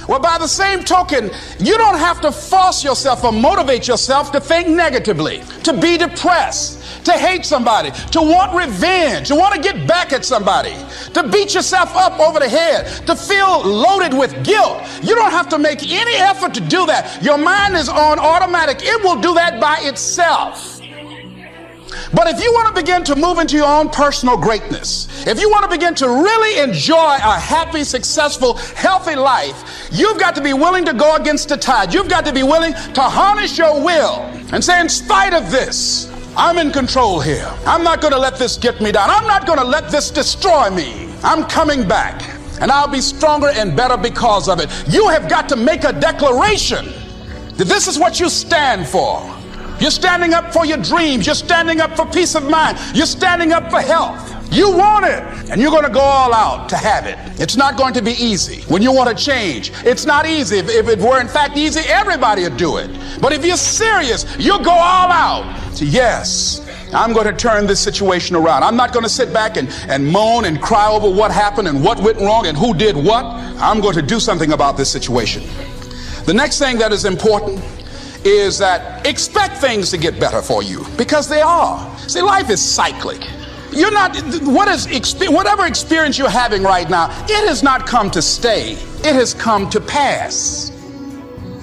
Well, by the same token, you don't have to force yourself or motivate yourself to think negatively, to be depressed, to hate somebody, to want revenge, to want to get back at somebody, to beat yourself up over the head, to feel loaded with guilt. You don't have to make any effort to do that. Your mind is on automatic. It will do that by itself. But if you want to begin to move into your own personal greatness, if you want to begin to really enjoy a happy, successful, healthy life, you've got to be willing to go against the tide. You've got to be willing to harness your will and say, in spite of this, I'm in control here. I'm not going to let this get me down. I'm not going to let this destroy me. I'm coming back, and I'll be stronger and better because of it. You have got to make a declaration that this is what you stand for. You're standing up for your dreams. You're standing up for peace of mind. You're standing up for health. You want it, and you're going to go all out to have it. It's not going to be easy. When you want to change, it's not easy. If it were in fact easy, everybody would do it. But if you're serious, you'll go all out. So yes, I'm going to turn this situation around. I'm not going to sit back and moan and cry over what happened and what went wrong and who did what. I'm going to do something about this situation. The next thing that is important is that expect things to get better for you, because they are. See, life is cyclic. You're not, whatever experience you're having right now, it has not come to stay. It has come to pass.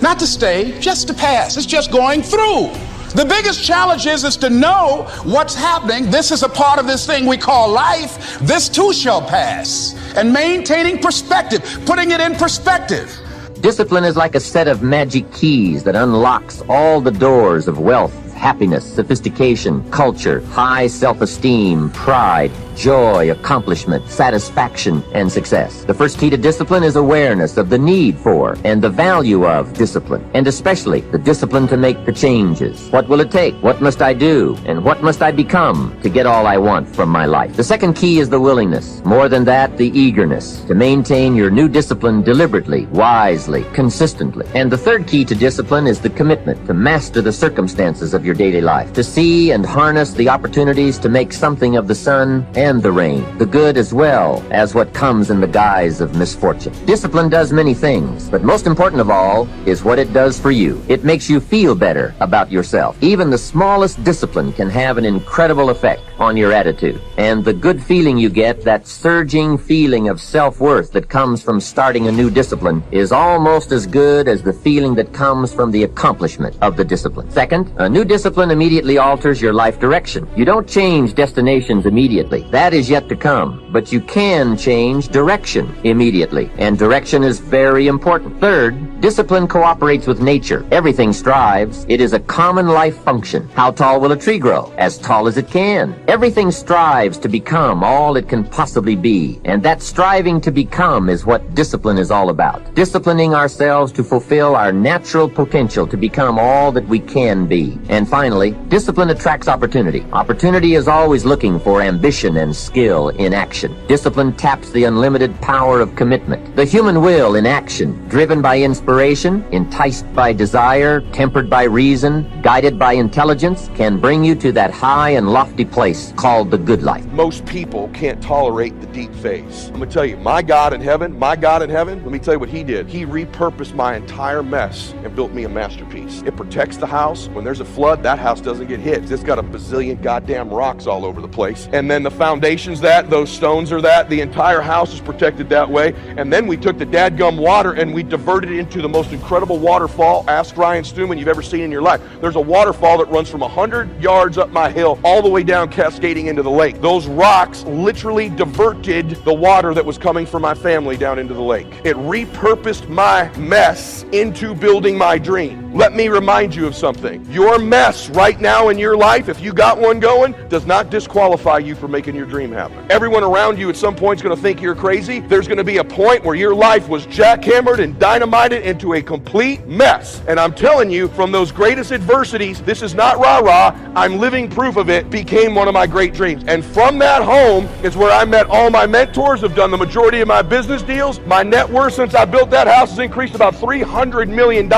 Not to stay, just to pass. It's just going through. The biggest challenge is to know what's happening. This is a part of this thing we call life. This too shall pass. And maintaining perspective, putting it in perspective. Discipline is like a set of magic keys that unlocks all the doors of wealth, happiness, sophistication, culture, high self-esteem, pride, joy, accomplishment, satisfaction, and success. The first key to discipline is awareness of the need for and the value of discipline, and especially the discipline to make the changes. What will it take? What must I do? And what must I become to get all I want from my life? The second key is the willingness. More than that, the eagerness to maintain your new discipline deliberately, wisely, consistently. And the third key to discipline is the commitment to master the circumstances of your daily life, to see and harness the opportunities to make something of the sun and the rain, the good as well as what comes in the guise of misfortune. Discipline does many things, but most important of all is what it does for you. It makes you feel better about yourself. Even the smallest discipline can have an incredible effect on your attitude. And the good feeling you get, that surging feeling of self-worth that comes from starting a new discipline, is almost as good as the feeling that comes from the accomplishment of the discipline. Second, a new discipline immediately alters your life direction. You don't change destinations immediately. That is yet to come. But you can change direction immediately. And direction is very important. Third, discipline cooperates with nature. Everything strives. It is a common life function. How tall will a tree grow? As tall as it can. Everything strives to become all it can possibly be. And that striving to become is what discipline is all about. Disciplining ourselves to fulfill our natural potential to become all that we can be. And finally, discipline attracts opportunity. Opportunity is always looking for ambition and skill in action. Discipline taps the unlimited power of commitment. The human will in action, driven by inspiration, enticed by desire, tempered by reason, guided by intelligence, can bring you to that high and lofty place called the good life. Most people can't tolerate the deep phase. I'm going to tell you, my God in heaven, let me tell you what he did. He repurposed my entire mess and built me a masterpiece. It protects the house. When there's a flood, that house doesn't get hit. It's got a bazillion goddamn rocks all over the place. And then the foundation's those stones are the entire house is protected that way. And then we took the dadgum water and we diverted it into the most incredible waterfall. Ask Ryan Stewman you've ever seen in your life. There's a waterfall that runs from 100 yards up my hill all the way down, cascading into the lake. Those rocks literally diverted the water that was coming from my family down into the lake. It repurposed my mess into building my dream. Let me remind you of something. Your mess right now in your life, if you got one going, does not disqualify you from making your dream happen. Everyone around you at some point is going to think you're crazy. There's going to be a point where your life was jackhammered and dynamited into a complete mess. And I'm telling you, from those greatest adversities, this is not rah-rah, I'm living proof of it, became one of my great dreams. And from that home is where I met all my mentors, have done the majority of my business deals. My net worth since I built that house has increased about $300 million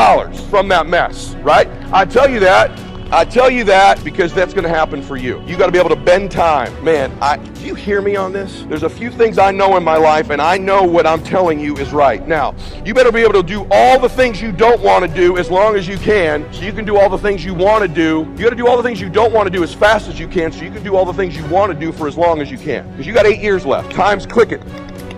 from that mess, right? I tell you that I tell you that because that's going to happen for you. You got to be able to bend time. Man, do you hear me on this? There's a few things I know in my life, and I know what I'm telling you is right. Now, you better be able to do all the things you don't want to do as long as you can, so you can do all the things you want to do. You got to do all the things you don't want to do as fast as you can, so you can do all the things you want to do for as long as you can. Because you got 8 years left. Time's clicking.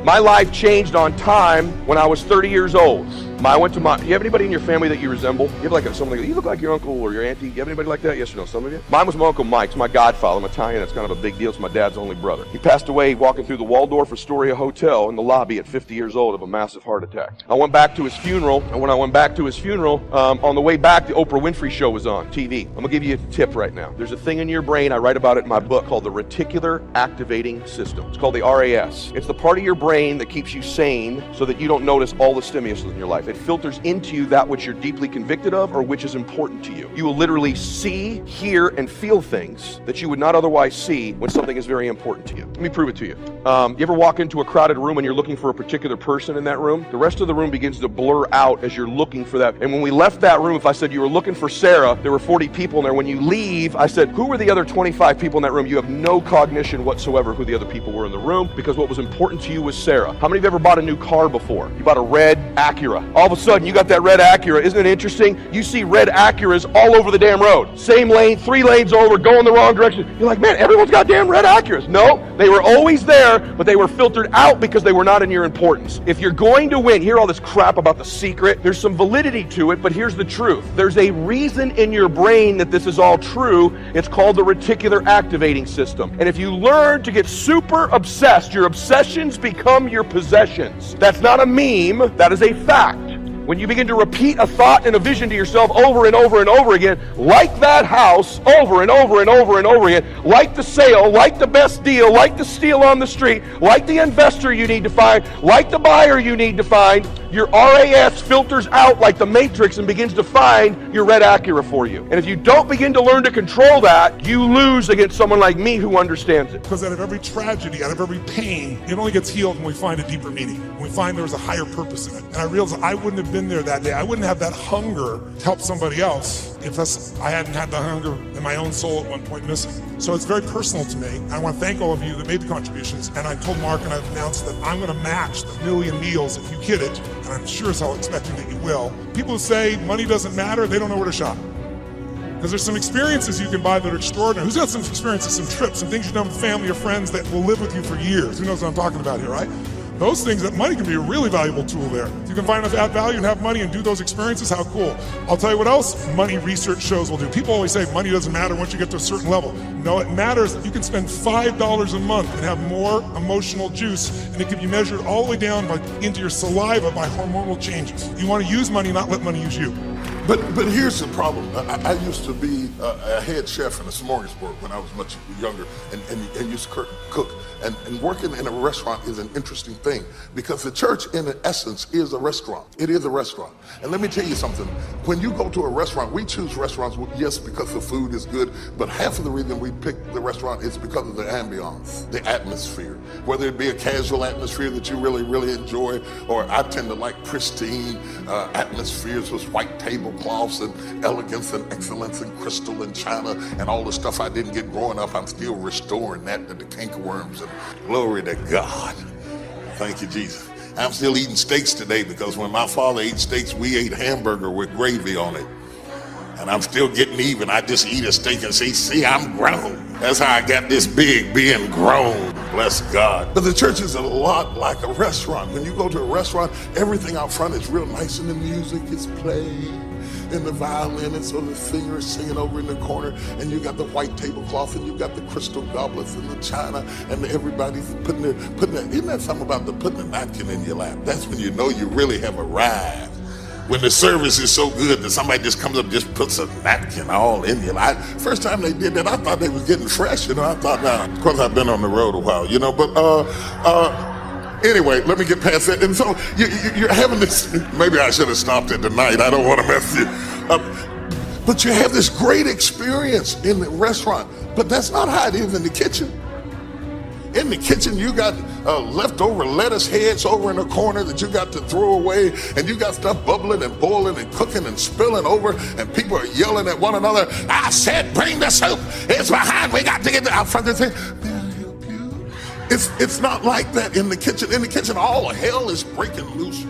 My life changed on time when I was 30 years old. You have anybody in your family that you resemble? You have like someone like, you look like your uncle or your auntie. You have anybody like that? Yes or no? Some of you? Mine was my Uncle Mike. It's my godfather. I'm Italian. It's kind of a big deal. It's my dad's only brother. He passed away walking through the Waldorf Astoria Hotel in the lobby at 50 years old of a massive heart attack. I went back to his funeral, and when I went back to his funeral, on the way back, the Oprah Winfrey Show was on TV. I'm going to give you a tip right now. There's a thing in your brain, I write about it in my book, called the Reticular Activating System. It's called the RAS. It's the part of your brain that keeps you sane so that you don't notice all the stimulus in your life. It filters into you that which you're deeply convicted of or which is important to you. You will literally see, hear, and feel things that you would not otherwise see when something is very important to you. Let me prove it to you. You ever walk into a crowded room and you're looking for a particular person in that room? The rest of the room begins to blur out as you're looking for that. And when we left that room, if I said you were looking for Sarah, there were 40 people in there. When you leave, I said, who were the other 25 people in that room? You have no cognition whatsoever who the other people were in the room, because what was important to you was Sarah. How many of you ever bought a new car before? You bought a red Acura. All of a sudden, you got that red Acura. Isn't it interesting? You see red Acuras all over the damn road. Same lane, 3 lanes over, going the wrong direction. You're like, man, everyone's got damn red Acuras. No, they were always there, but they were filtered out because they were not in your importance. If you're going to win, hear all this crap about the secret. There's some validity to it, but here's the truth. There's a reason in your brain that this is all true. It's called the reticular activating system. And if you learn to get super obsessed, your obsessions become your possessions. That's not a meme, that is a fact. When you begin to repeat a thought and a vision to yourself over and over and over again, like that house, over and over and over and over again, like the sale, like the best deal, like the steal on the street, like the investor you need to find, like the buyer you need to find, your RAS filters out like the Matrix and begins to find your red Acura for you. And if you don't begin to learn to control that, you lose against someone like me who understands it. Because out of every tragedy, out of every pain, it only gets healed when we find a deeper meaning. When we find there was a higher purpose in it. And I realized I wouldn't have been there that day. I wouldn't have that hunger to help somebody else if I hadn't had the hunger in my own soul at one point missing. So it's very personal to me. I want to thank all of you that made the contributions. And I told Mark and I've announced that I'm going to match the 1 million meals if you get it. And I'm sure as hell expecting that you will. People who say money doesn't matter, they don't know where to shop. Because there's some experiences you can buy that are extraordinary. Who's got some experiences, some trips, some things you've done with family or friends that will live with you for years? Who knows what I'm talking about here, right? Those things, that money can be a really valuable tool there. If you can find enough add value and have money and do those experiences, how cool. I'll tell you what else money research shows will do. People always say money doesn't matter once you get to a certain level. No, it matters. You can spend $5 a month and have more emotional juice, and it can be measured all the way down into your saliva by hormonal changes. You want to use money, not let money use you. But here's the problem. I used to be a head chef in a smorgasbord when I was much younger and used to cook. And working in a restaurant is an interesting thing because the church, in essence, is a restaurant. It is a restaurant. And let me tell you something. When you go to a restaurant, we choose restaurants, yes, because the food is good, but half of the reason we pick the restaurant is because of the ambiance, the atmosphere. Whether it be a casual atmosphere that you really, really enjoy, or I tend to like pristine atmospheres with white tablecloths and elegance and excellence and crystal and china and all the stuff I didn't get growing up. I'm still restoring that to the cankerworms, and glory to God. Thank you, Jesus. I'm still eating steaks today because when my father ate steaks, we ate hamburger with gravy on it. And I'm still getting even. I just eat a steak and say, see, I'm grown. That's how I got this big, being grown. Bless God. But the church is a lot like a restaurant. When you go to a restaurant, everything out front is real nice and the music is playing. And the violinist or the singer is singing over in the corner, and you got the white tablecloth, and you got the crystal goblets and the china, and everybody's putting their, isn't that something about putting a napkin in your lap? That's when you know you really have arrived. When the service is so good that somebody just comes up and just puts a napkin all in your lap. First time they did that, I thought they was getting fresh, I thought, now, of course I've been on the road a while, but anyway, let me get past that. And so you're having this, maybe I should have stopped it tonight. I don't want to mess you up. But you have this great experience in the restaurant. But that's not how it is in the kitchen. In the kitchen, you got leftover lettuce heads over in the corner that you got to throw away, and you got stuff bubbling and boiling and cooking and spilling over, and people are yelling at one another. I said, bring the soup. It's behind. We got to get out front and say, may I help you? It's not like that in the kitchen. In the kitchen, all hell is breaking loose